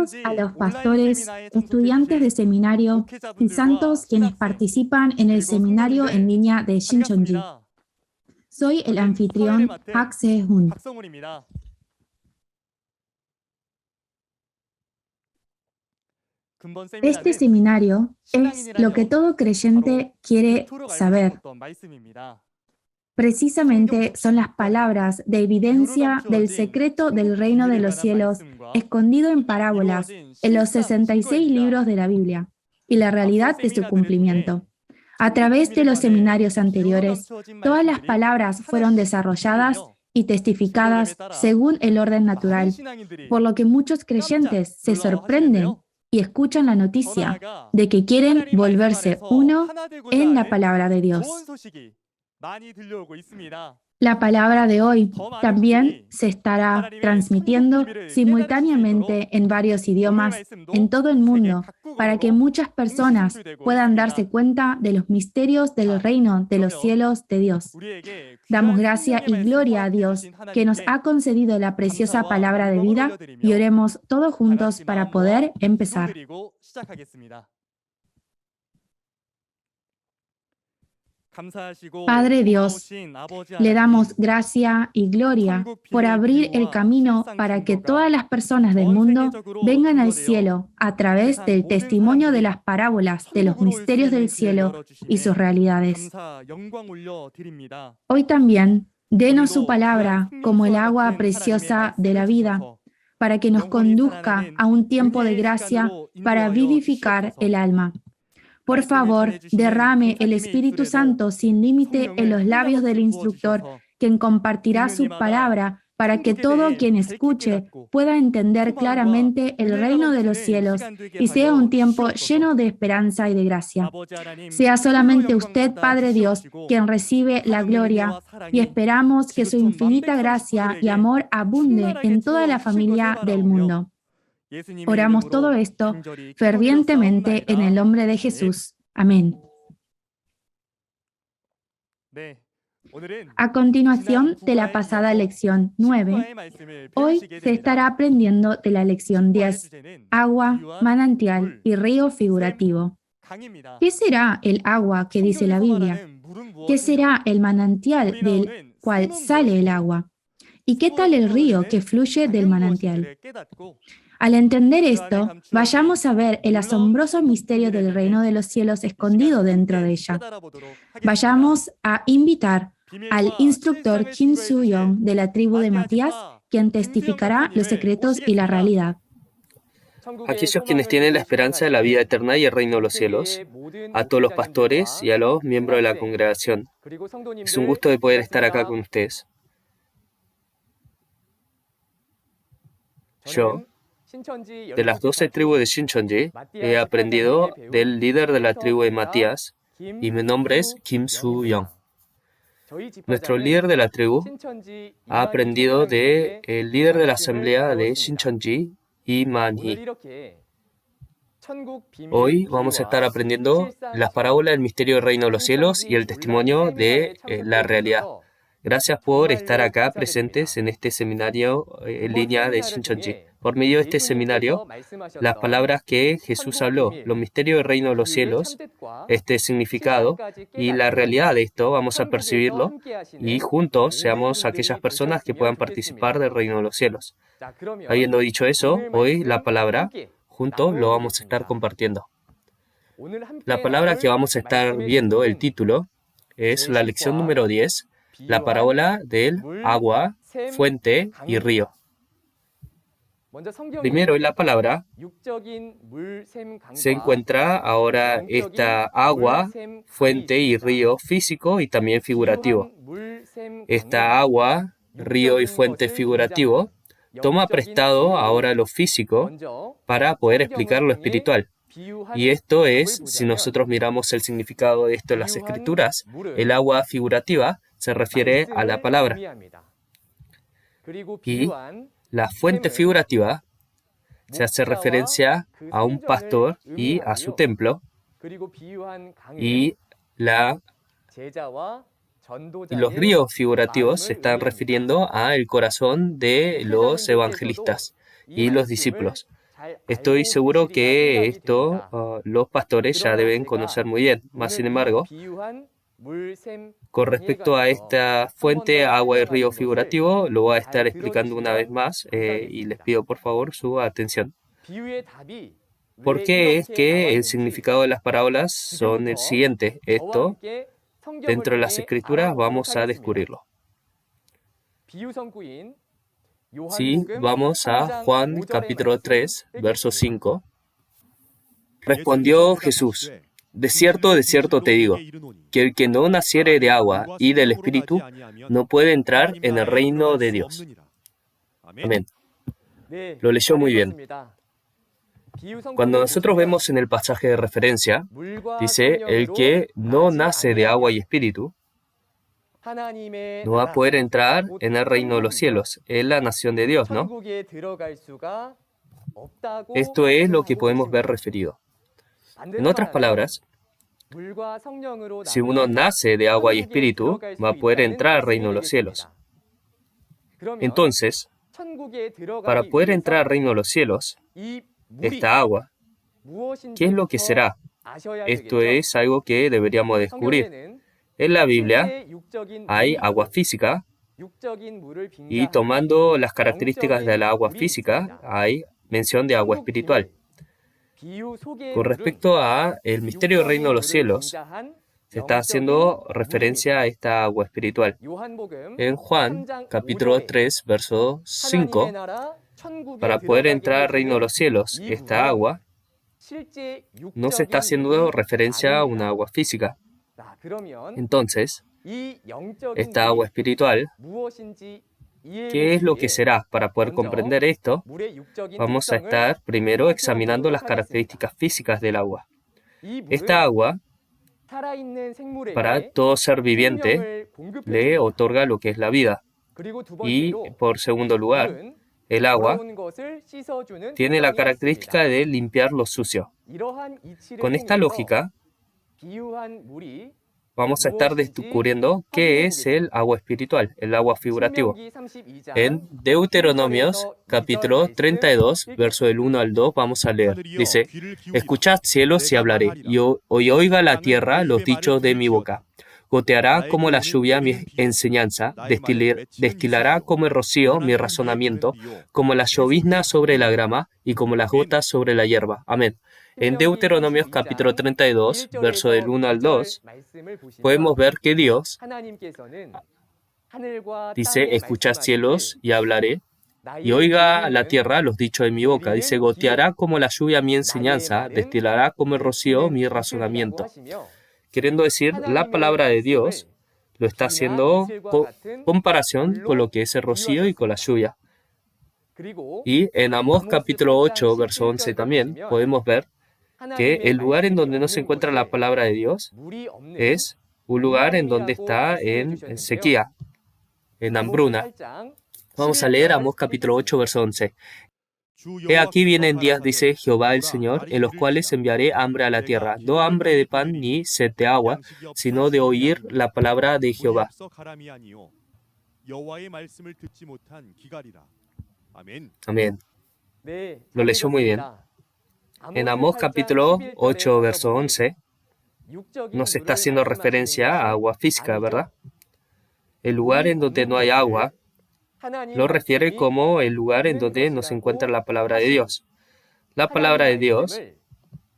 Saludos a los pastores, estudiantes de seminario y santos quienes participan en el seminario en línea de Shincheonji. Soy el anfitrión Park Se-hun. Este seminario es lo que todo creyente quiere saber. Precisamente son las palabras de evidencia del secreto del reino de los cielos, escondido en parábolas en los 66 libros de la Biblia, y la realidad de su cumplimiento. A través de los seminarios anteriores, todas las palabras fueron desarrolladas y testificadas según el orden natural, por lo que muchos creyentes se sorprenden y escuchan la noticia de que quieren volverse uno en la palabra de Dios. La palabra de hoy también se estará transmitiendo simultáneamente en varios idiomas en todo el mundo para que muchas personas puedan darse cuenta de los misterios del reino de los cielos de Dios. Damos gracia y gloria a Dios que nos ha concedido la preciosa palabra de vida y oremos todos juntos para poder empezar. Padre Dios, le damos gracia y gloria por abrir el camino para que todas las personas del mundo vengan al cielo a través del testimonio de las parábolas de los misterios del cielo y sus realidades. Hoy también, denos su palabra como el agua preciosa de la vida, para que nos conduzca a un tiempo de gracia para vivificar el alma. Por favor, derrame el Espíritu Santo sin límite en los labios del instructor, quien compartirá su palabra para que todo quien escuche pueda entender claramente el reino de los cielos y sea un tiempo lleno de esperanza y de gracia. Sea solamente usted, Padre Dios, quien recibe la gloria, y esperamos que su infinita gracia y amor abunde en toda la familia del mundo. Oramos todo esto fervientemente en el nombre de Jesús. Amén. A continuación de la pasada lección 9, hoy se estará aprendiendo de la lección 10, agua, manantial y río figurativo. ¿Qué será el agua que dice la Biblia? ¿Qué será el manantial del cual sale el agua? ¿Y qué tal el río que fluye del manantial? Al entender esto, vayamos a ver el asombroso misterio del reino de los cielos escondido dentro de ella. Vayamos a invitar al instructor Kim Soo-young de la tribu de Matías, quien testificará los secretos y la realidad. Aquellos quienes tienen la esperanza de la vida eterna y el reino de los cielos, a todos los pastores y a los miembros de la congregación. Es un gusto de poder estar acá con ustedes. Yo, de las 12 tribus de Shincheonji, he aprendido del líder de la tribu de Matías, y mi nombre es Kim Soo-young. Nuestro líder de la tribu ha aprendido del líder de la asamblea de Shincheonji, y Man-hee. Hoy vamos a estar aprendiendo las parábolas del misterio del reino de los cielos y el testimonio de la realidad. Gracias por estar acá presentes en este seminario en línea de Shincheonji. Por medio de este seminario, las palabras que Jesús habló, los misterios del reino de los cielos, este significado y la realidad de esto, vamos a percibirlo y juntos seamos aquellas personas que puedan participar del reino de los cielos. Habiendo dicho eso, hoy la palabra, juntos lo vamos a estar compartiendo. La palabra que vamos a estar viendo, el título, es la lección número 10, la parábola del agua, fuente y río. Primero en la palabra se encuentra ahora esta agua, fuente y río físico y también figurativo. Esta agua, río y fuente figurativo toma prestado ahora lo físico para poder explicar lo espiritual. Y esto es, si nosotros miramos el significado de esto en las Escrituras, el agua figurativa se refiere a la palabra. Y la fuente figurativa se hace referencia a un pastor y a su templo. Y los ríos figurativos se están refiriendo al corazón de los evangelistas y los discípulos. Estoy seguro que esto los pastores ya deben conocer muy bien. Más sin embargo, con respecto a esta fuente, agua y río figurativo, lo voy a estar explicando una vez más y les pido por favor su atención. ¿Por qué es que el significado de las parábolas son el siguiente? Esto, dentro de las escrituras, vamos a descubrirlo. Sí, vamos a Juan capítulo 3, verso 5. Respondió Jesús: de cierto te digo, que el que no naciere de agua y del Espíritu no puede entrar en el reino de Dios. Amén. Lo leyó muy bien. Cuando nosotros vemos en el pasaje de referencia, dice, el que no nace de agua y Espíritu no va a poder entrar en el reino de los cielos, en la nación de Dios, ¿no? Esto es lo que podemos ver referido. En otras palabras, si uno nace de agua y Espíritu, va a poder entrar al reino de los cielos. Entonces, para poder entrar al reino de los cielos, esta agua, ¿qué es lo que será? Esto es algo que deberíamos descubrir. En la Biblia hay agua física y tomando las características de la agua física hay mención de agua espiritual. Con respecto a el misterio del reino de los cielos, se está haciendo referencia a esta agua espiritual. En Juan, capítulo 3, verso 5, para poder entrar al reino de los cielos, esta agua no se está haciendo referencia a una agua física. Entonces, esta agua espiritual, ¿qué es lo que será? Para poder comprender esto, vamos a estar primero examinando las características físicas del agua. Esta agua, para todo ser viviente, le otorga lo que es la vida. Y, por segundo lugar, el agua tiene la característica de limpiar lo sucio. Con esta lógica, vamos a estar descubriendo qué es el agua espiritual, el agua figurativo. En Deuteronomios, capítulo 32, verso del 1 al 2, vamos a leer. Dice, escuchad cielos y hablaré, y oiga la tierra los dichos de mi boca. Goteará como la lluvia mi enseñanza, destilará como el rocío mi razonamiento, como la llovizna sobre la grama y como las gotas sobre la hierba. Amén. En Deuteronomios capítulo 32, verso del 1 al 2, podemos ver que Dios dice, escuchad cielos y hablaré, y oiga la tierra los dichos de mi boca. Dice, goteará como la lluvia mi enseñanza, destilará como el rocío mi razonamiento. Queriendo decir, la palabra de Dios lo está haciendo comparación con lo que es el rocío y con la lluvia. Y en Amós capítulo 8, verso 11 también podemos ver que el lugar en donde no se encuentra la palabra de Dios es un lugar en donde está en sequía, en hambruna. Vamos a leer Amós capítulo 8, verso 11. He aquí vienen días, dice Jehová el Señor, en los cuales enviaré hambre a la tierra, no hambre de pan ni sed de agua, sino de oír la palabra de Jehová. Amén. Lo leyó muy bien. En Amós capítulo 8, verso 11, no se está haciendo referencia a agua física, ¿verdad? El lugar en donde no hay agua lo refiere como el lugar en donde no se encuentra la palabra de Dios. La palabra de Dios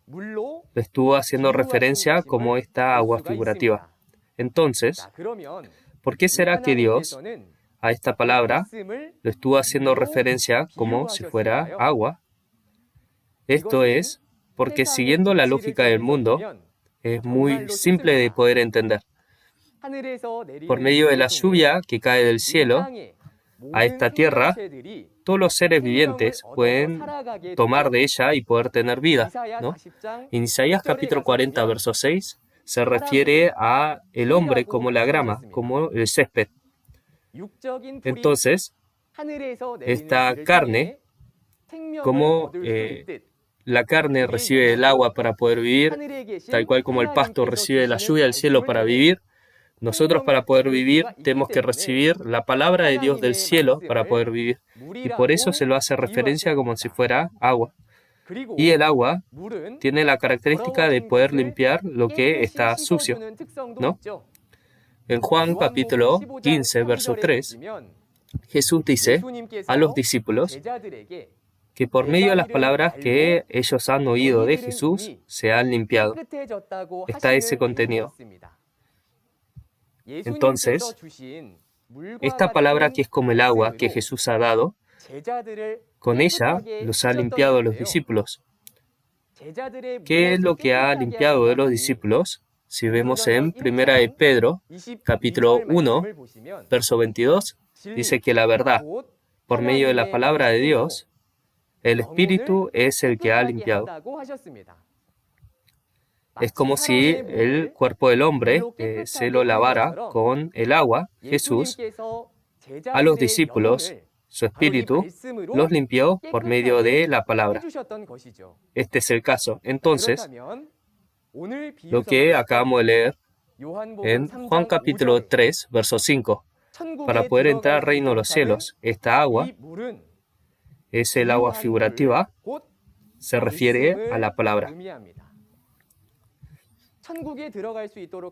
lo estuvo haciendo referencia como esta agua figurativa. Entonces, ¿por qué será que Dios a esta palabra lo estuvo haciendo referencia como si fuera agua? Esto es porque siguiendo la lógica del mundo, es muy simple de poder entender. Por medio de la lluvia que cae del cielo a esta tierra, todos los seres vivientes pueden tomar de ella y poder tener vida, ¿no? En Isaías capítulo 40, verso 6, se refiere a el hombre como la grama, como el césped. Entonces, esta carne, como la carne recibe el agua para poder vivir, tal cual como el pasto recibe la lluvia del cielo para vivir, nosotros para poder vivir tenemos que recibir la palabra de Dios del cielo para poder vivir. Y por eso se lo hace referencia como si fuera agua. Y el agua tiene la característica de poder limpiar lo que está sucio, ¿no? En Juan capítulo 15, verso 3, Jesús dice a los discípulos que por medio de las palabras que ellos han oído de Jesús, se han limpiado. Está ese contenido. Entonces, esta palabra que es como el agua que Jesús ha dado, con ella los ha limpiado los discípulos. ¿Qué es lo que ha limpiado de los discípulos? Si vemos en 1 de Pedro, capítulo 1, verso 22, dice que la verdad, por medio de la palabra de Dios, el Espíritu es el que ha limpiado. Es como si el cuerpo del hombre se lo lavara con el agua. Jesús, a los discípulos, su Espíritu, los limpió por medio de la palabra. Este es el caso. Entonces, lo que acabamos de leer en Juan capítulo 3, verso 5, para poder entrar al reino de los cielos, esta agua es el agua figurativa, se refiere a la palabra.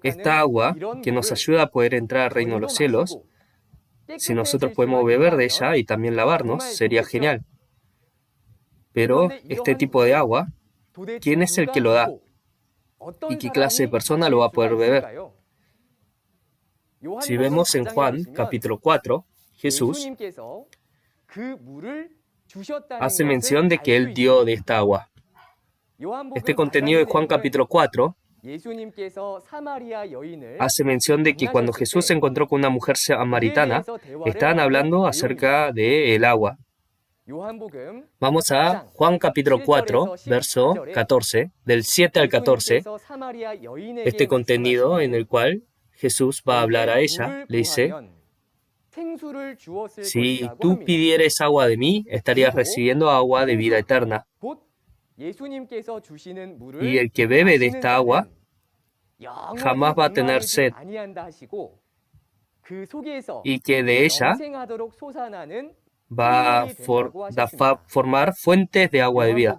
Esta agua que nos ayuda a poder entrar al reino de los cielos, si nosotros podemos beber de ella y también lavarnos, sería genial. Pero este tipo de agua, ¿quién es el que lo da? ¿Y qué clase de persona lo va a poder beber? Si vemos en Juan capítulo 4, Jesús hace mención de que Él dio de esta agua. Este contenido de Juan capítulo 4 hace mención de que cuando Jesús se encontró con una mujer samaritana, estaban hablando acerca del agua. Vamos a Juan capítulo 4, verso 14, del 7 al 14, este contenido en el cual Jesús va a hablar a ella, le dice: si tú pidieres agua de mí, estarías recibiendo agua de vida eterna. Y el que bebe de esta agua jamás va a tener sed, y que de ella va a formar fuentes de agua de vida.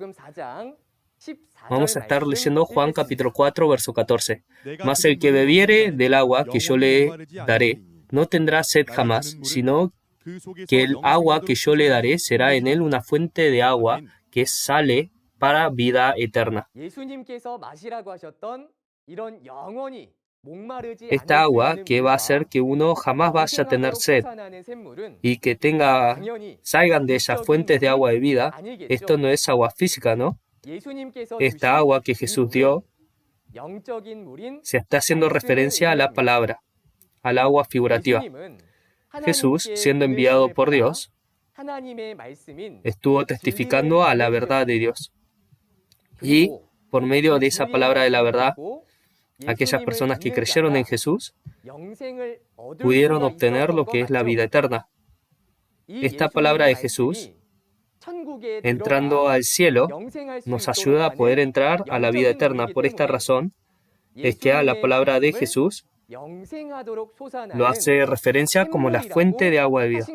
Vamos a estar leyendo Juan capítulo 4, verso 14. Mas el que bebiere del agua que yo le daré, no tendrá sed jamás, sino que el agua que yo le daré será en él una fuente de agua que sale para vida eterna. Esta agua que va a hacer que uno jamás vaya a tener sed y que salgan de esas fuentes de agua de vida, esto no es agua física, ¿no? Esta agua que Jesús dio se está haciendo referencia a la palabra, al agua figurativa. Jesús, siendo enviado por Dios, estuvo testificando a la verdad de Dios. Y por medio de esa palabra de la verdad, aquellas personas que creyeron en Jesús pudieron obtener lo que es la vida eterna. Esta palabra de Jesús, entrando al cielo, nos ayuda a poder entrar a la vida eterna. Por esta razón es que a la palabra de Jesús lo hace referencia como la fuente de agua de vida.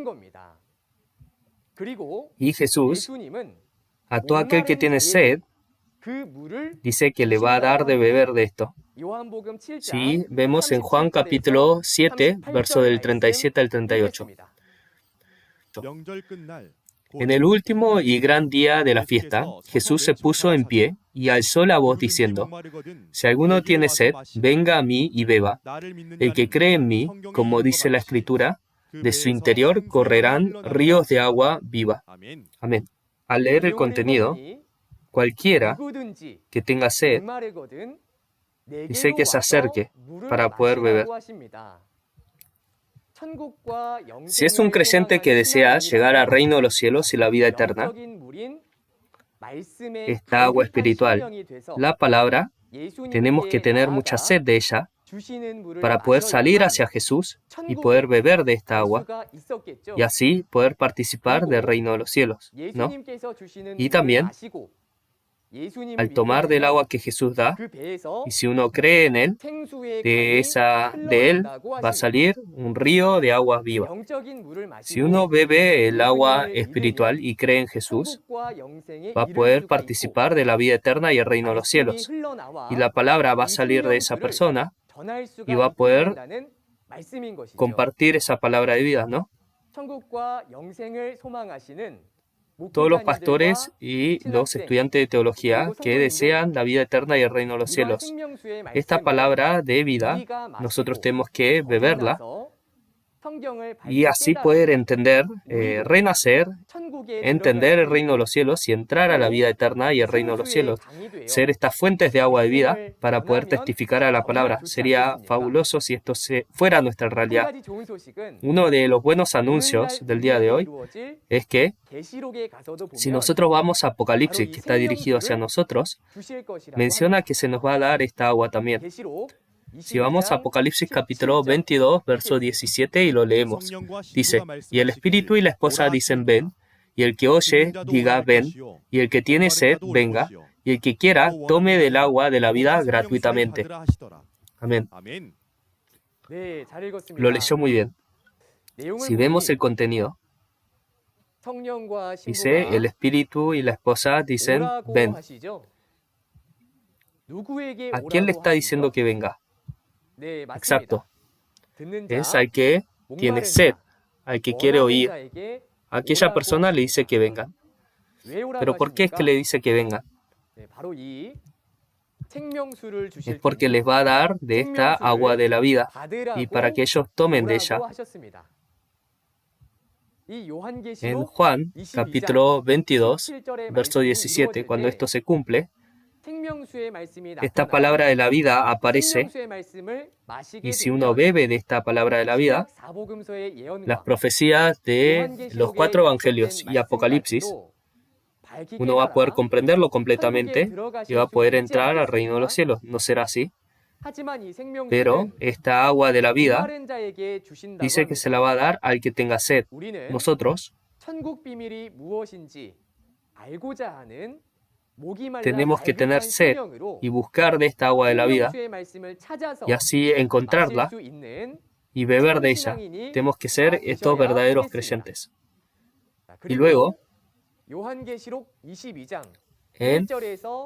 Y Jesús, a todo aquel que tiene sed, dice que le va a dar de beber de esto. Sí, vemos en Juan capítulo 7, verso del 37 al 38. En el último y gran día de la fiesta, Jesús se puso en pie y alzó la voz diciendo: si alguno tiene sed, venga a mí y beba. El que cree en mí, como dice la Escritura, de su interior correrán ríos de agua viva. Amén. Al leer el contenido, cualquiera que tenga sed, dice que se acerque para poder beber. Si es un creyente que desea llegar al reino de los cielos y la vida eterna, esta agua espiritual, la palabra, tenemos que tener mucha sed de ella para poder salir hacia Jesús y poder beber de esta agua y así poder participar del reino de los cielos, ¿no? Y también al tomar del agua que Jesús da, y si uno cree en Él, de Él va a salir un río de agua viva. Si uno bebe el agua espiritual y cree en Jesús, va a poder participar de la vida eterna y el reino de los cielos. Y la palabra va a salir de esa persona y va a poder compartir esa palabra de vida, ¿no? Todos los pastores y los estudiantes de teología que desean la vida eterna y el reino de los cielos. Esta palabra de vida, nosotros tenemos que beberla y así poder entender, renacer, entender el reino de los cielos y entrar a la vida eterna y el reino de los cielos. Ser estas fuentes de agua de vida para poder testificar a la palabra. Sería fabuloso si esto fuera nuestra realidad. Uno de los buenos anuncios del día de hoy es que si nosotros vamos a Apocalipsis, que está dirigido hacia nosotros, menciona que se nos va a dar esta agua también. Si vamos a Apocalipsis capítulo 22, verso 17 y lo leemos, dice, y el espíritu y la esposa dicen ven, y el que oye diga ven, y el que tiene sed venga, y el que quiera tome del agua de la vida gratuitamente. Amén. Lo leyó muy bien. Si vemos el contenido, dice, el espíritu y la esposa dicen ven. ¿A quién le está diciendo que venga? Exacto. Es al que tiene sed, al que quiere oír. A aquella persona le dice que vengan. ¿Pero por qué es que le dice que vengan? Es porque les va a dar de esta agua de la vida y para que ellos tomen de ella. En Juan, capítulo 22, verso 17, cuando esto se cumple, esta palabra de la vida aparece y si uno bebe de esta palabra de la vida, las profecías de los 4 evangelios y Apocalipsis, uno va a poder comprenderlo completamente y va a poder entrar al reino de los cielos. No será así. Pero esta agua de la vida dice que se la va a dar al que tenga sed. Nosotros tenemos que tener sed y buscar de esta agua de la vida y así encontrarla y beber de ella. Tenemos que ser estos verdaderos creyentes. Y luego, en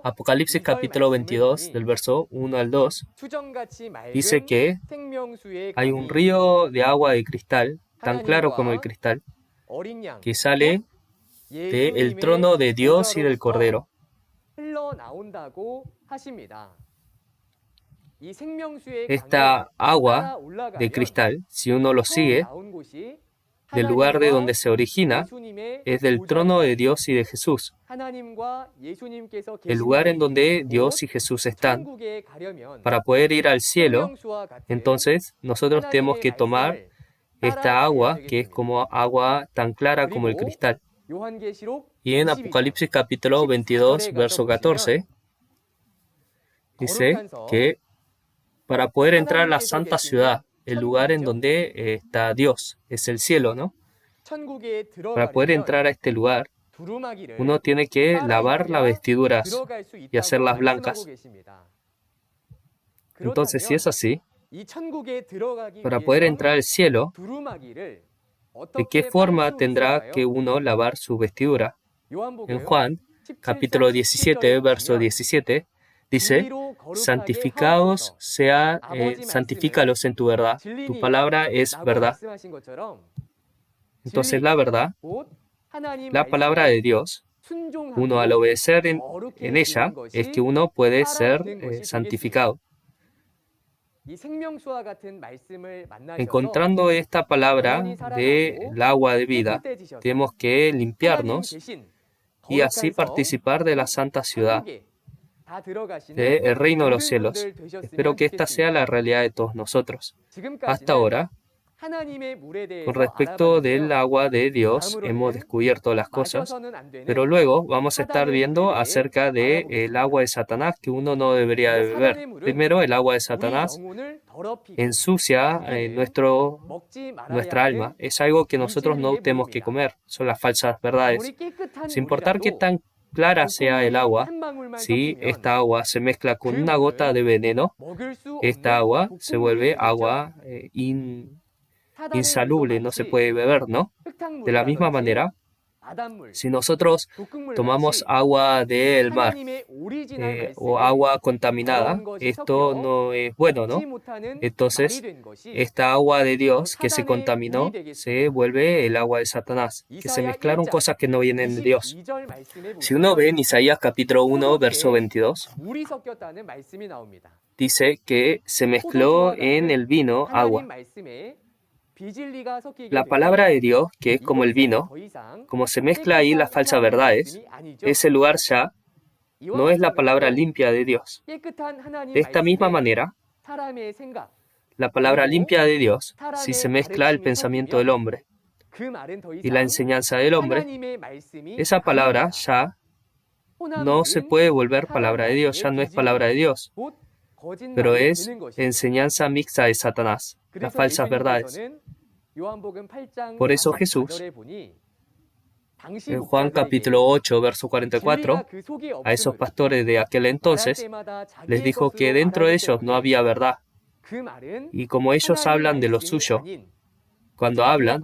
Apocalipsis capítulo 22, del verso 1 al 2, dice que hay un río de agua de cristal, tan claro como el cristal, que sale del trono de Dios y del Cordero. Esta agua de cristal, si uno lo sigue, del lugar de donde se origina, es del trono de Dios y de Jesús. El lugar en donde Dios y Jesús están. Para poder ir al cielo, entonces nosotros tenemos que tomar esta agua, que es como agua tan clara como el cristal. Y en Apocalipsis capítulo 22, verso 14, dice que para poder entrar a la santa ciudad, el lugar en donde está Dios, es el cielo, ¿no? Para poder entrar a este lugar, uno tiene que lavar las vestiduras y hacerlas blancas. Entonces, si es así, para poder entrar al cielo, ¿de qué forma tendrá que uno lavar su vestidura? En Juan, capítulo 17, verso 17, dice, santifícalos en tu verdad. Tu palabra es verdad. Entonces la verdad, la palabra de Dios, uno al obedecer en ella, es que uno puede ser santificado. Encontrando esta palabra del agua de vida, tenemos que limpiarnos y así participar de la santa ciudad, del reino de los cielos. Espero que esta sea la realidad de todos nosotros. Hasta ahora, con respecto del agua de Dios, hemos descubierto las cosas, pero luego vamos a estar viendo acerca del agua de Satanás que uno no debería de beber. Primero, el agua de Satanás ensucia nuestra alma. Es algo que nosotros no tenemos que comer. Son las falsas verdades. Sin importar qué tan clara sea el agua, si esta agua se mezcla con una gota de veneno, esta agua se vuelve agua insalubre, no se puede beber, ¿no? De la misma manera, si nosotros tomamos agua del mar o agua contaminada, esto no es bueno, ¿no? Entonces, esta agua de Dios que se contaminó se vuelve el agua de Satanás, que se mezclaron cosas que no vienen de Dios. Si uno ve en Isaías capítulo 1, verso 22, dice que se mezcló en el vino agua. La palabra de Dios, que es como el vino, como se mezcla ahí las falsas verdades, ese lugar ya no es la palabra limpia de Dios. De esta misma manera, la palabra limpia de Dios, si se mezcla el pensamiento del hombre y la enseñanza del hombre, esa palabra ya no se puede volver palabra de Dios, ya no es palabra de Dios, pero es enseñanza mixta de Satanás, las falsas verdades. Por eso Jesús, en Juan capítulo 8, verso 44, a esos pastores de aquel entonces, les dijo que dentro de ellos no había verdad. Y como ellos hablan de lo suyo, cuando hablan,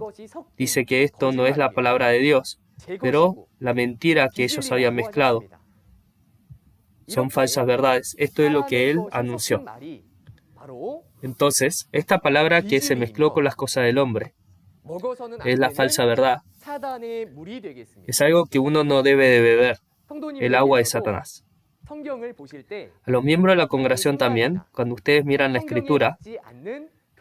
dice que esto no es la palabra de Dios, pero la mentira que ellos habían mezclado. Son falsas verdades. Esto es lo que él anunció. Entonces, esta palabra que se mezcló con las cosas del hombre es la falsa verdad. Es algo que uno no debe de beber, el agua de Satanás. A los miembros de la congregación también, cuando ustedes miran la Escritura,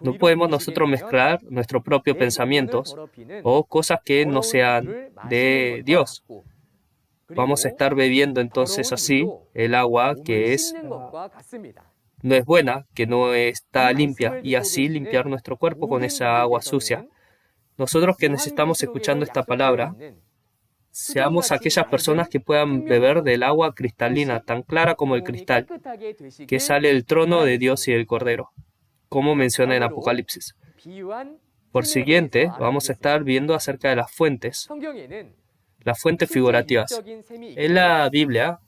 no podemos nosotros mezclar nuestros propios pensamientos o cosas que no sean de Dios. Vamos a estar bebiendo entonces así el agua que no es buena, que no está limpia, y así limpiar nuestro cuerpo con esa agua sucia. Nosotros quienes estamos escuchando esta palabra, seamos aquellas personas que puedan beber del agua cristalina, tan clara como el cristal, que sale del trono de Dios y del Cordero, como menciona en Apocalipsis. Por siguiente, vamos a estar viendo acerca de las fuentes figurativas. En la Biblia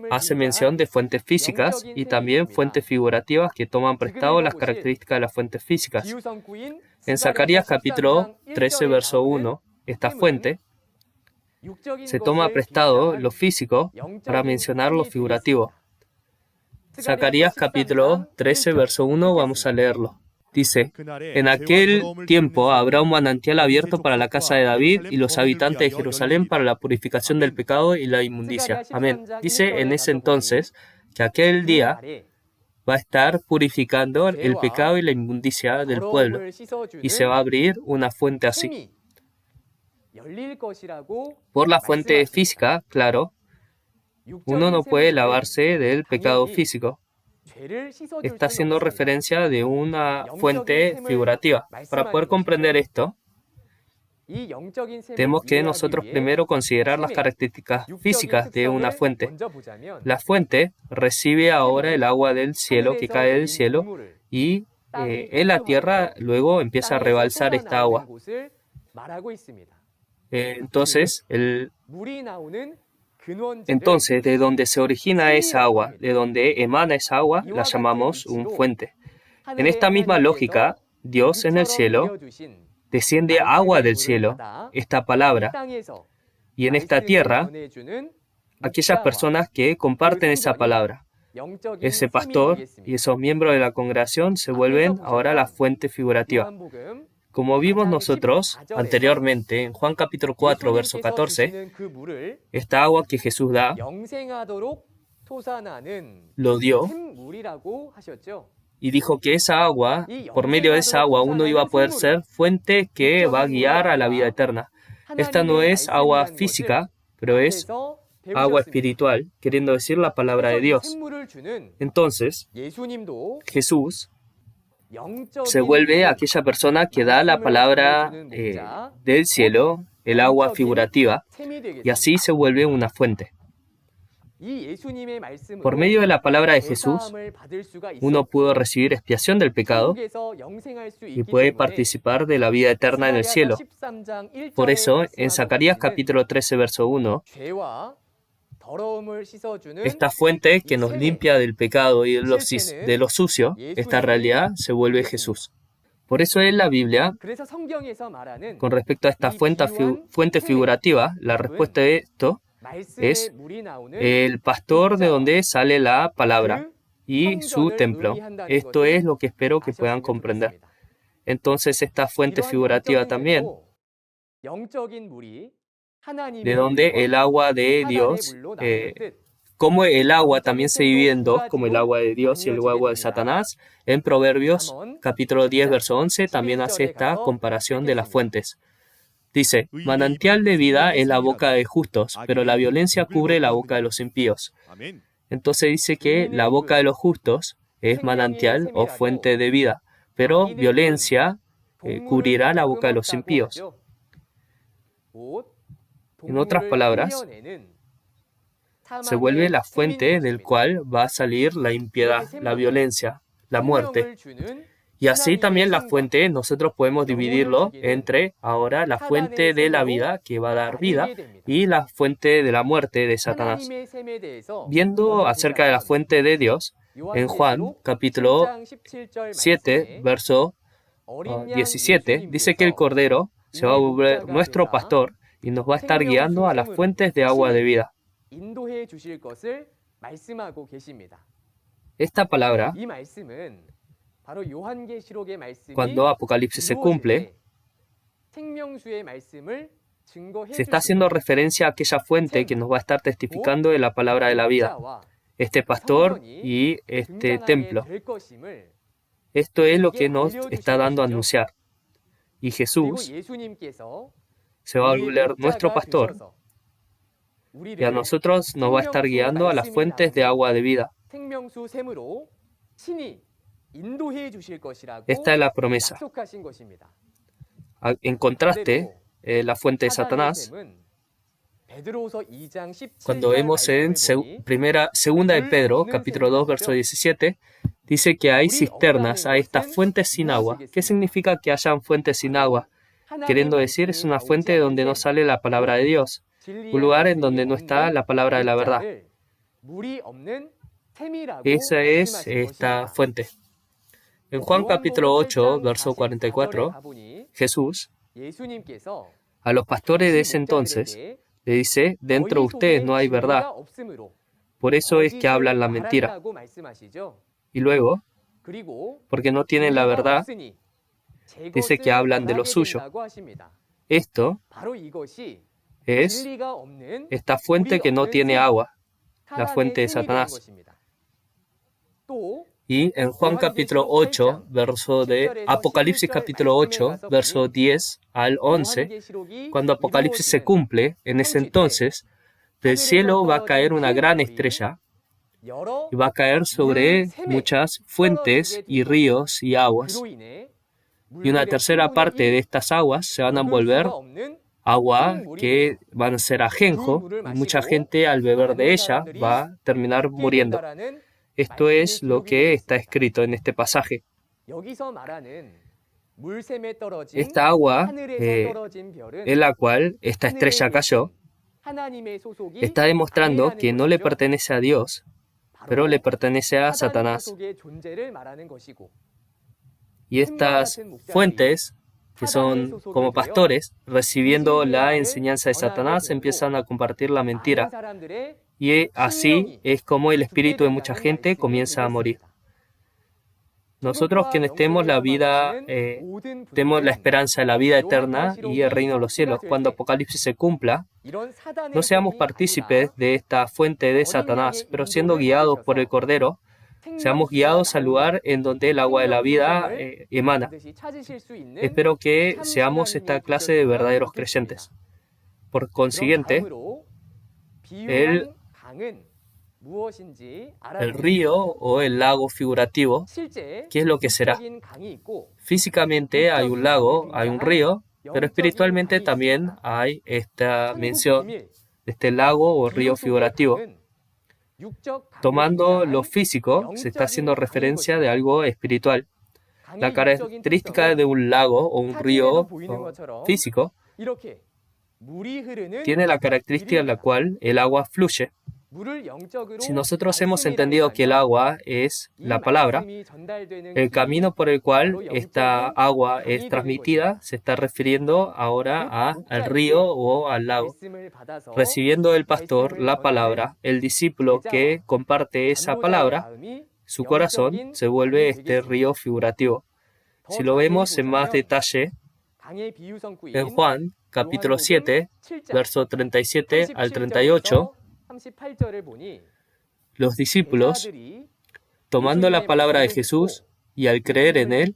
hace mención de fuentes físicas y también fuentes figurativas que toman prestado las características de las fuentes físicas. En Zacarías capítulo 13, verso 1, esta fuente se toma prestado lo físico para mencionar lo figurativo. Zacarías capítulo 13, verso 1, vamos a leerlo. Dice, en aquel tiempo habrá un manantial abierto para la casa de David y los habitantes de Jerusalén para la purificación del pecado y la inmundicia. Amén. Dice en ese entonces que aquel día va a estar purificando el pecado y la inmundicia del pueblo y se va a abrir una fuente así. Por la fuente física, claro, uno no puede lavarse del pecado físico. Está haciendo referencia de una fuente figurativa. Para poder comprender esto, tenemos que nosotros primero considerar las características físicas de una fuente. La fuente recibe ahora el agua del cielo que cae del cielo y en la tierra luego empieza a rebalsar esta agua. Entonces, de donde se origina esa agua, de donde emana esa agua, la llamamos una fuente. En esta misma lógica, Dios en el cielo desciende agua del cielo, esta palabra, y en esta tierra, aquellas personas que comparten esa palabra, ese pastor y esos miembros de la congregación se vuelven ahora la fuente figurativa. Como vimos nosotros anteriormente en Juan capítulo 4, verso 14, esta agua que Jesús da, lo dio y dijo que esa agua, por medio de esa agua, uno iba a poder ser fuente que va a guiar a la vida eterna. Esta no es agua física, pero es agua espiritual, queriendo decir la palabra de Dios. Entonces, Jesús se vuelve aquella persona que da la palabra del cielo, el agua figurativa, y así se vuelve una fuente. Por medio de la palabra de Jesús, uno pudo recibir expiación del pecado y puede participar de la vida eterna en el cielo. Por eso, en Zacarías capítulo 13, verso 1, Esta fuente que nos limpia del pecado y de lo sucio, esta realidad se vuelve Jesús. Por eso en la Biblia, con respecto a esta fuente figurativa, la respuesta de esto es el pastor de donde sale la palabra y su templo. Esto es lo que espero que puedan comprender. Entonces esta fuente figurativa también, de donde el agua de Dios, como el agua también se divide en dos, como el agua de Dios y el agua de Satanás, en Proverbios capítulo 10, verso 11, también hace esta comparación de las fuentes. Dice, manantial de vida es la boca de justos, pero la violencia cubre la boca de los impíos. Entonces dice que la boca de los justos es manantial o fuente de vida, pero violencia cubrirá la boca de los impíos. En otras palabras, se vuelve la fuente del cual va a salir la impiedad, la violencia, la muerte. Y así también la fuente, nosotros podemos dividirlo entre ahora la fuente de la vida, que va a dar vida, y la fuente de la muerte de Satanás. Viendo acerca de la fuente de Dios, en Juan capítulo 7, verso 17, dice que el Cordero se va a volver nuestro pastor y nos va a estar guiando a las fuentes de agua de vida. Esta palabra, cuando Apocalipsis se cumple, se está haciendo referencia a aquella fuente que nos va a estar testificando de la palabra de la vida, este pastor y este templo. Esto es lo que nos está dando a anunciar. Y Jesús se va a volver nuestro pastor y a nosotros nos va a estar guiando a las fuentes de agua de vida. Esta es la promesa. En contraste, la fuente de Satanás, cuando vemos en segunda de Pedro, capítulo 2, verso 17, dice que hay cisternas, hay estas fuentes sin agua. ¿Qué significa que hayan fuentes sin agua? Queriendo decir, es una fuente donde no sale la palabra de Dios, un lugar en donde no está la palabra de la verdad. Esa es esta fuente. En Juan capítulo 8, verso 44, Jesús a los pastores de ese entonces le dice, dentro de ustedes no hay verdad, por eso es que hablan la mentira. Y luego, porque no tienen la verdad, dice que hablan de lo suyo. Esto es esta fuente que no tiene agua, la fuente de Satanás. Y en Juan capítulo 8, Apocalipsis capítulo 8, verso 10 al 11, cuando Apocalipsis se cumple, en ese entonces, del cielo va a caer una gran estrella y va a caer sobre muchas fuentes y ríos y aguas. Y una tercera parte de estas aguas se van a volver agua que van a ser ajenjo, y mucha gente al beber de ella va a terminar muriendo. Esto es lo que está escrito en este pasaje. Esta agua en la cual esta estrella cayó está demostrando que no le pertenece a Dios, pero le pertenece a Satanás. Y estas fuentes, que son como pastores, recibiendo la enseñanza de Satanás, empiezan a compartir la mentira. Y así es como el espíritu de mucha gente comienza a morir. Nosotros quienes tenemos la vida, tenemos la esperanza de la vida eterna y el reino de los cielos, cuando Apocalipsis se cumpla, no seamos partícipes de esta fuente de Satanás, pero siendo guiados por el Cordero, seamos guiados al lugar en donde el agua de la vida emana. Espero que seamos esta clase de verdaderos creyentes. Por consiguiente, el río o el lago figurativo, ¿qué es lo que será? Físicamente hay un lago, hay un río, pero espiritualmente también hay esta mención de este lago o río figurativo. Tomando lo físico, se está haciendo referencia de algo espiritual. La característica de un lago o un río físico tiene la característica en la cual el agua fluye. Si nosotros hemos entendido que el agua es la palabra, el camino por el cual esta agua es transmitida se está refiriendo ahora al río o al lago. Recibiendo el pastor la palabra, el discípulo que comparte esa palabra, su corazón se vuelve este río figurativo. Si lo vemos en más detalle, en Juan, capítulo 7, verso 37 al 38, los discípulos, tomando la palabra de Jesús y al creer en él,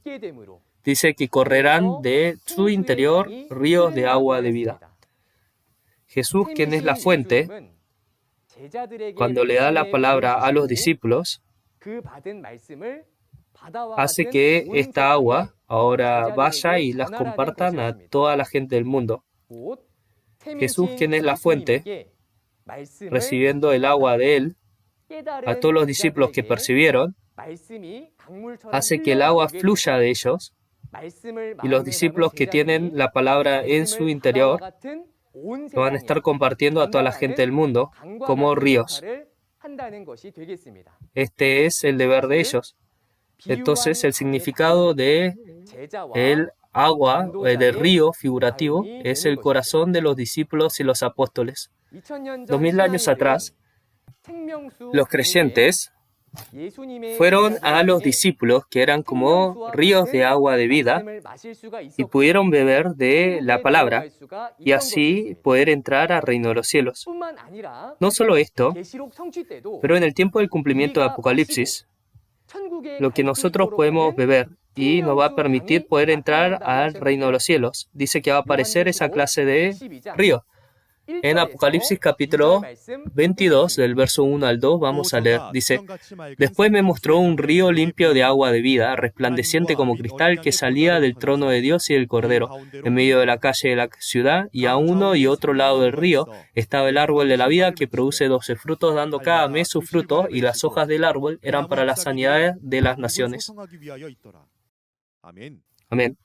dice que correrán de su interior ríos de agua de vida. Jesús, quien es la fuente, cuando le da la palabra a los discípulos, hace que esta agua ahora vaya y las compartan a toda la gente del mundo. Jesús, quien es la fuente, recibiendo el agua de él, a todos los discípulos que percibieron, hace que el agua fluya de ellos, y los discípulos que tienen la palabra en su interior lo van a estar compartiendo a toda la gente del mundo como ríos. Este es el deber de ellos. Entonces, el significado de el agua, del río figurativo, es el corazón de los discípulos y los apóstoles. 2000 años atrás, los creyentes fueron a los discípulos que eran como ríos de agua de vida y pudieron beber de la palabra y así poder entrar al reino de los cielos. No solo esto, pero en el tiempo del cumplimiento de Apocalipsis, lo que nosotros podemos beber y nos va a permitir poder entrar al reino de los cielos, dice que va a aparecer esa clase de río. En Apocalipsis capítulo 22, del verso 1 al 2, vamos a leer, dice: Después me mostró un río limpio de agua de vida, resplandeciente como cristal, que salía del trono de Dios y del Cordero. En medio de la calle de la ciudad, y a uno y otro lado del río, estaba el árbol de la vida, que produce 12 frutos, dando cada mes su fruto, y las hojas del árbol eran para la sanidad de las naciones. Amén.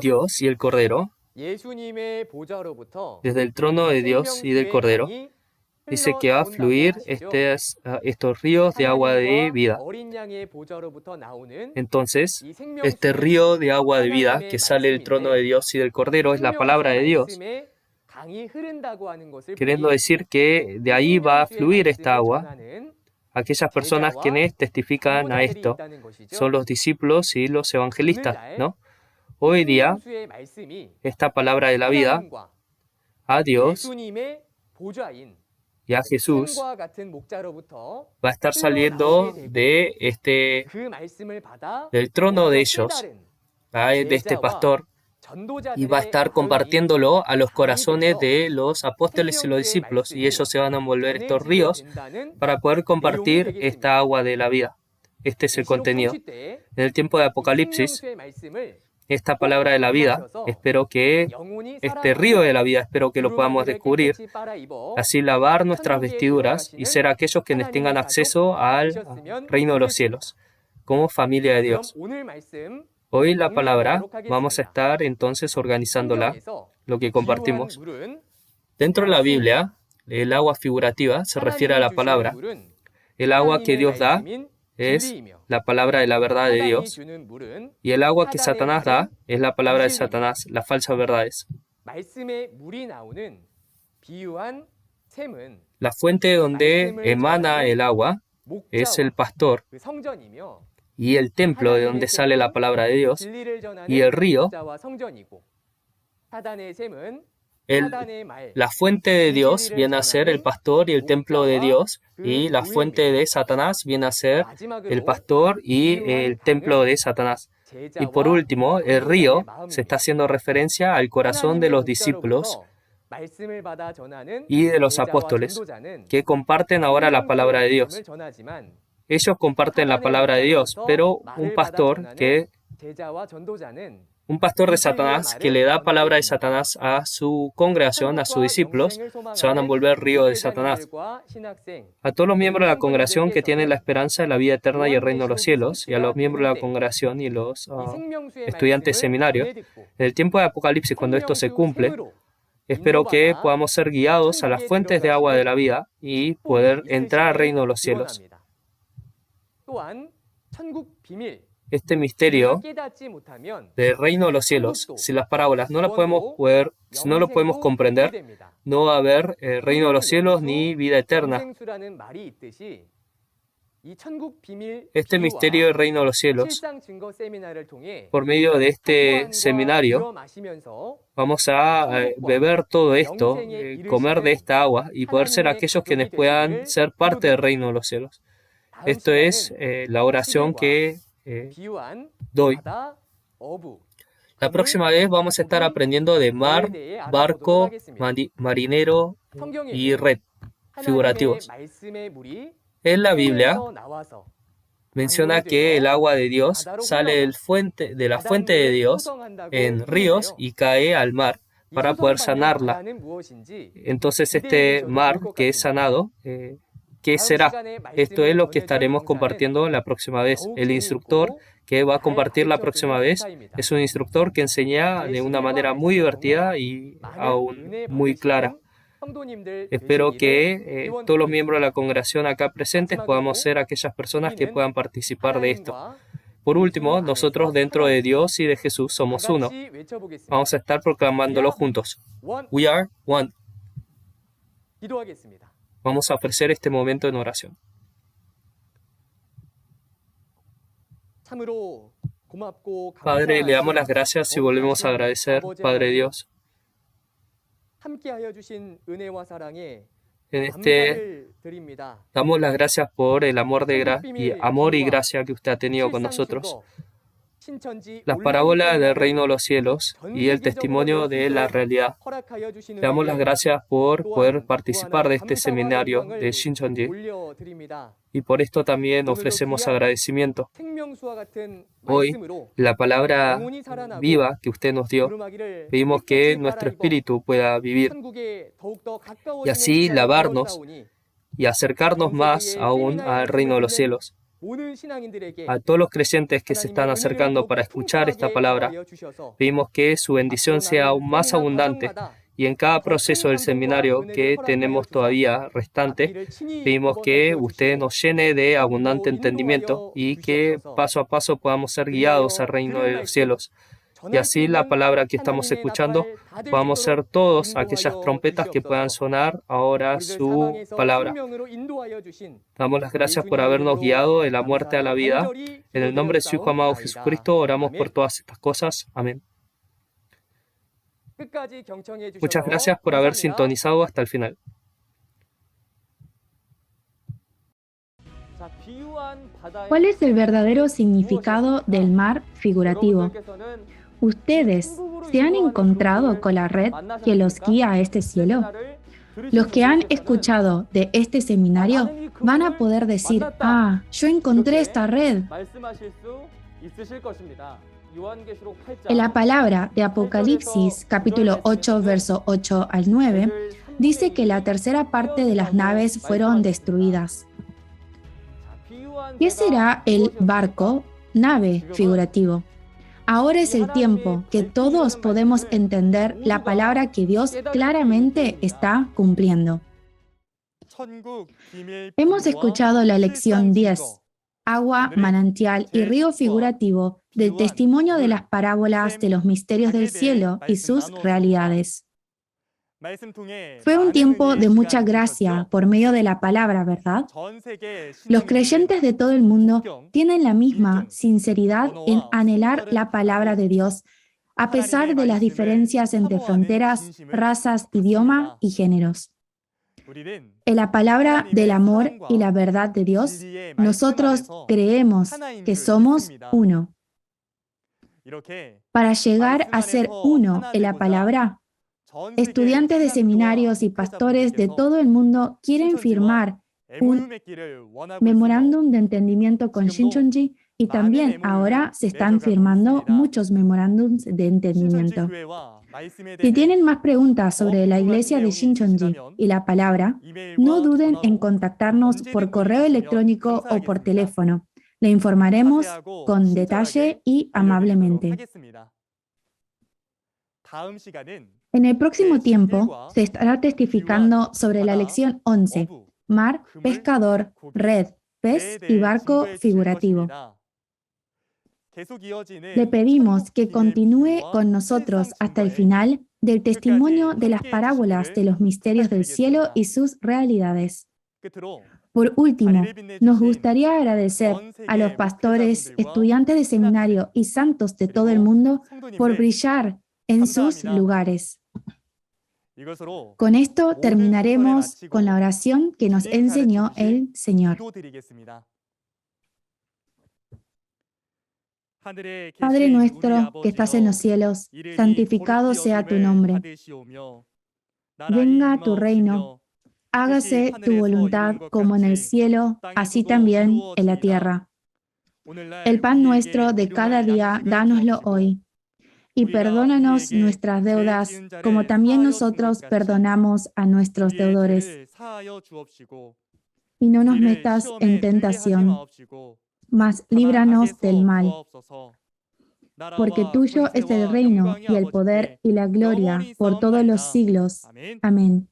Dios y el Cordero, desde el trono de Dios y del Cordero, dice que va a fluir estos ríos de agua de vida. Entonces, este río de agua de vida que sale del trono de Dios y del Cordero es la palabra de Dios, queriendo decir que de ahí va a fluir esta agua. Aquellas personas quienes testifican a esto son los discípulos y los evangelistas, ¿no? Hoy día, esta palabra de la vida, a Dios y a Jesús, va a estar saliendo del trono de ellos, de este pastor, y va a estar compartiéndolo a los corazones de los apóstoles y los discípulos, y ellos se van a envolver estos ríos para poder compartir esta agua de la vida. Este es el contenido. En el tiempo de Apocalipsis, esta palabra de la vida, espero que este río de la vida, espero que lo podamos descubrir, así lavar nuestras vestiduras y ser aquellos quienes tengan acceso al reino de los cielos, como familia de Dios. Hoy la palabra, vamos a estar entonces organizándola, lo que compartimos. Dentro de la Biblia, el agua figurativa se refiere a la palabra. El agua que Dios da es la palabra de la verdad de Dios, y el agua que Satanás da es la palabra de Satanás, las falsas verdades. La fuente donde emana el agua es el pastor, y el templo de donde sale la palabra de Dios, y el río, la fuente de Dios viene a ser el pastor y el templo de Dios, y la fuente de Satanás viene a ser el pastor y el templo de Satanás. Y por último, el río se está haciendo referencia al corazón de los discípulos y de los apóstoles, que comparten ahora la palabra de Dios. Ellos comparten la palabra de Dios, pero un pastor de Satanás que le da palabra de Satanás a su congregación, a sus discípulos, se van a envolver río de Satanás. A todos los miembros de la congregación que tienen la esperanza de la vida eterna y el reino de los cielos, y a los miembros de la congregación y los estudiantes de seminario, en el tiempo de Apocalipsis, cuando esto se cumple, Espero que podamos ser guiados a las fuentes de agua de la vida y poder entrar al reino de los cielos. Este misterio del reino de los cielos, si las parábolas no si no lo podemos comprender, no va a haber reino de los cielos ni vida eterna. Este misterio del reino de los cielos, por medio de este seminario, vamos a beber todo esto, comer de esta agua y poder ser aquellos quienes puedan ser parte del reino de los cielos. Esto es la oración que doy. La próxima vez vamos a estar aprendiendo de mar, barco, marinero y red, figurativos. En la Biblia menciona que el agua de Dios sale de la fuente de Dios en ríos y cae al mar para poder sanarla. Entonces este mar que es sanado, ¿qué será? Esto es lo que estaremos compartiendo la próxima vez. El instructor que va a compartir la próxima vez es un instructor que enseña de una manera muy divertida y aún muy clara. Espero que todos los miembros de la congregación acá presentes podamos ser aquellas personas que puedan participar de esto. Por último, nosotros dentro de Dios y de Jesús somos uno. Vamos a estar proclamándolo juntos. We are one. Vamos a ofrecer este momento en oración. Padre, le damos las gracias y volvemos a agradecer, Padre Dios. Damos las gracias por el amor y gracia que usted ha tenido con nosotros. Las parábolas del reino de los cielos y el testimonio de la realidad. Le damos las gracias por poder participar de este seminario de Shincheonji y por esto también ofrecemos agradecimiento. Hoy, la palabra viva que usted nos dio, pedimos que nuestro espíritu pueda vivir y así lavarnos y acercarnos más aún al reino de los cielos. A todos los creyentes que se están acercando para escuchar esta palabra, pedimos que su bendición sea aún más abundante y en cada proceso del seminario que tenemos todavía restante, pedimos que usted nos llene de abundante entendimiento y que paso a paso podamos ser guiados al reino de los cielos. Y así la palabra que estamos escuchando, podamos ser todos aquellas trompetas que puedan sonar ahora su palabra. Damos las gracias por habernos guiado de la muerte a la vida. En el nombre de su Hijo amado Jesucristo, oramos por todas estas cosas. Amén. Muchas gracias por haber sintonizado hasta el final. ¿Cuál es el verdadero significado del mar figurativo? ¿Ustedes se han encontrado con la red que los guía a este cielo? Los que han escuchado de este seminario van a poder decir, yo encontré esta red. En la palabra de Apocalipsis, capítulo 8, verso 8 al 9, dice que la tercera parte de las naves fueron destruidas. ¿Qué será el barco, nave figurativo? Ahora es el tiempo que todos podemos entender la palabra que Dios claramente está cumpliendo. Hemos escuchado la lección 10, agua, manantial y río figurativo, del testimonio de las parábolas de los misterios del cielo y sus realidades. Fue un tiempo de mucha gracia por medio de la palabra, ¿verdad? Los creyentes de todo el mundo tienen la misma sinceridad en anhelar la palabra de Dios, a pesar de las diferencias entre fronteras, razas, idioma y géneros. En la palabra del amor y la verdad de Dios, nosotros creemos que somos uno. Para llegar a ser uno en la palabra, estudiantes de seminarios y pastores de todo el mundo quieren firmar un memorándum de entendimiento con Shincheonji y también ahora se están firmando muchos memorándums de entendimiento. Si tienen más preguntas sobre la iglesia de Shincheonji y la palabra, no duden en contactarnos por correo electrónico o por teléfono. Le informaremos con detalle y amablemente. En el próximo tiempo se estará testificando sobre la lección 11, mar, pescador, red, pez y barco figurativo. Le pedimos que continúe con nosotros hasta el final del testimonio de las parábolas de los misterios del cielo y sus realidades. Por último, nos gustaría agradecer a los pastores, estudiantes de seminario y santos de todo el mundo por brillar en sus lugares. Con esto terminaremos con la oración que nos enseñó el Señor. Padre nuestro que estás en los cielos, santificado sea tu nombre. Venga tu reino. Hágase tu voluntad como en el cielo, así también en la tierra. El pan nuestro de cada día, dánoslo hoy. Y perdónanos nuestras deudas, como también nosotros perdonamos a nuestros deudores. Y no nos metas en tentación, mas líbranos del mal. Porque tuyo es el reino y el poder y la gloria por todos los siglos. Amén.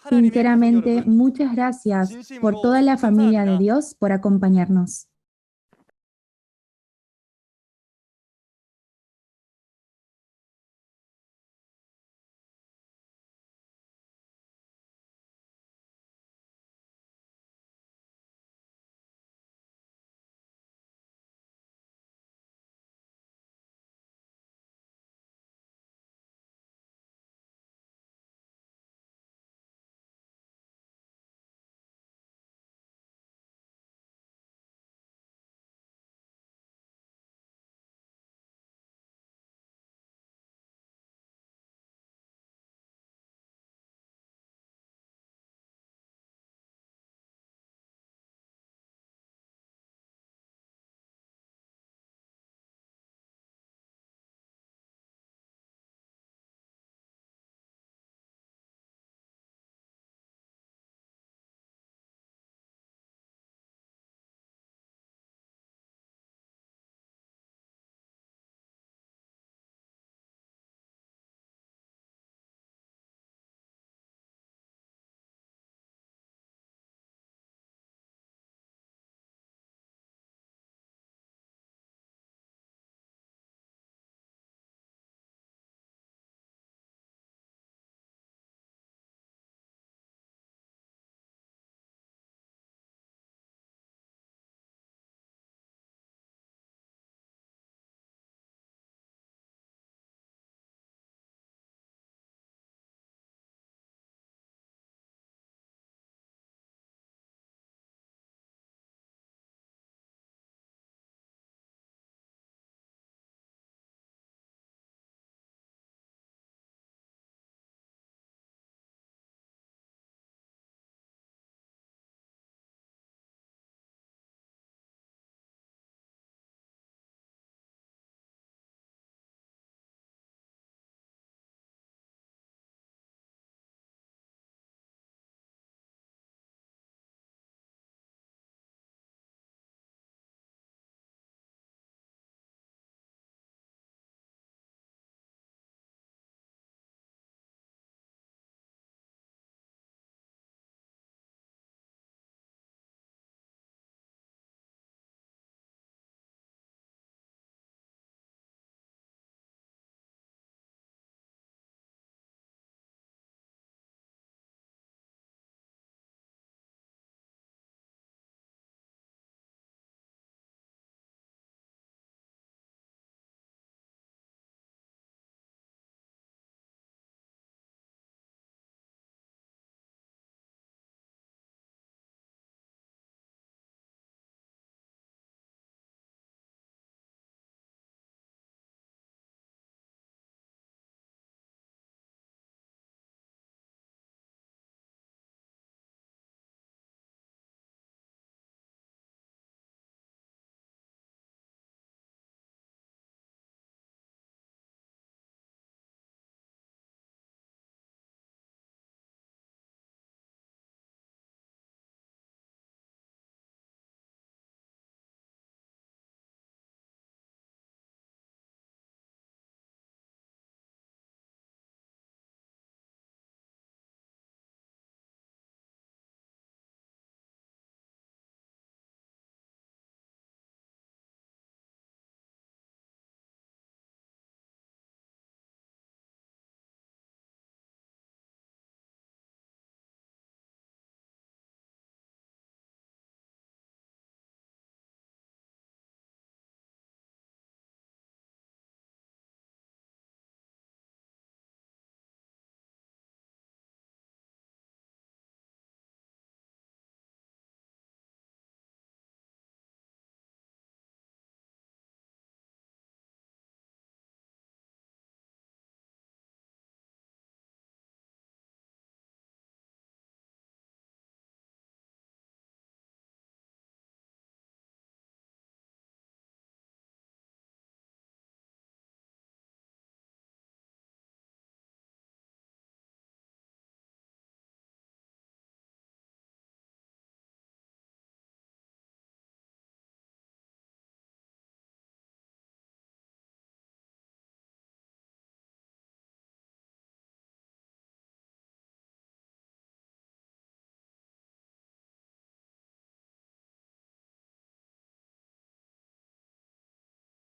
Sinceramente, muchas gracias por toda la familia de Dios por acompañarnos.